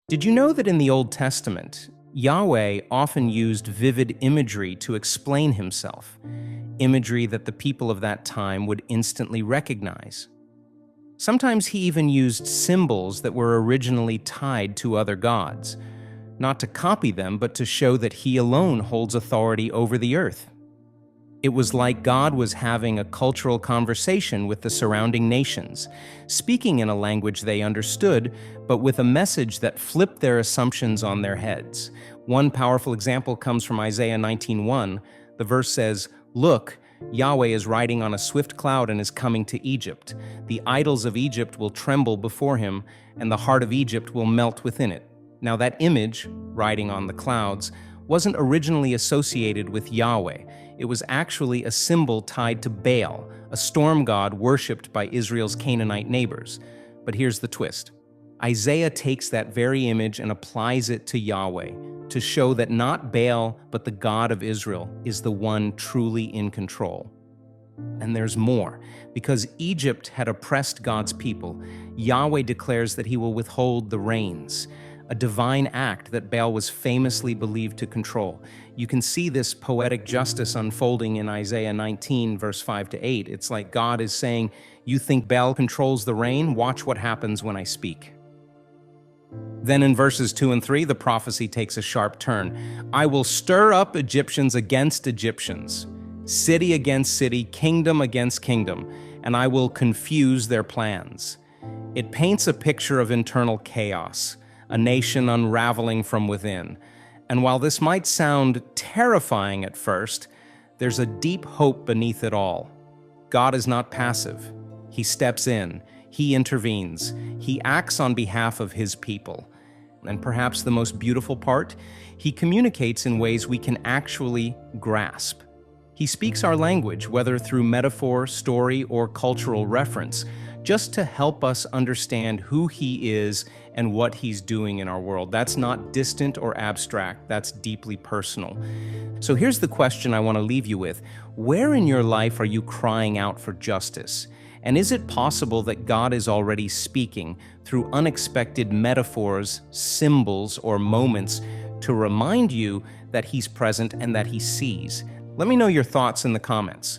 Did you know that in the Old Testament, Yahweh often used vivid imagery to explain himself, imagery that the people of that time would instantly recognize? Sometimes he even used symbols that were originally tied to other gods, not to copy them, but to show that he alone holds authority over the earth. It was like God was having a cultural conversation with the surrounding nations, speaking in a language they understood, but with a message that flipped their assumptions on their heads. One powerful example comes from Isaiah 19:1. The verse says, "Look, Yahweh is riding on a swift cloud and is coming to Egypt. The idols of Egypt will tremble before him, and the heart of Egypt will melt within it." Now that image, riding on the clouds, wasn't originally associated with Yahweh. It was actually a symbol tied to Baal, a storm god worshipped by Israel's Canaanite neighbors. But here's the twist. Isaiah takes that very image and applies it to Yahweh to show that not Baal, but the God of Israel is the one truly in control. And there's more. Because Egypt had oppressed God's people, Yahweh declares that he will withhold the rains, a divine act that Baal was famously believed to control. You can see this poetic justice unfolding in Isaiah 19, verse 5 to 8. It's like God is saying, "You think Baal controls the rain? Watch what happens when I speak." Then in verses 2 and 3, the prophecy takes a sharp turn. "I will stir up Egyptians against Egyptians, city against city, kingdom against kingdom, and I will confuse their plans." It paints a picture of internal chaos, a nation unraveling from within. And while this might sound terrifying at first, there's a deep hope beneath it all. God is not passive. He steps in. He intervenes. He acts on behalf of his people. And perhaps the most beautiful part, he communicates in ways we can actually grasp. He speaks our language, whether through metaphor, story, or cultural reference, just to help us understand who he is and what he's doing in our world. That's not distant or abstract, that's deeply personal. So here's the question I want to leave you with. Where in your life are you crying out for justice? And is it possible that God is already speaking through unexpected metaphors, symbols, or moments to remind you that he's present and that he sees? Let me know your thoughts in the comments.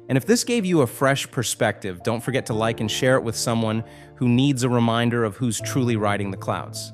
And if this gave you a fresh perspective, don't forget to like and share it with someone who needs a reminder of who's truly riding the clouds.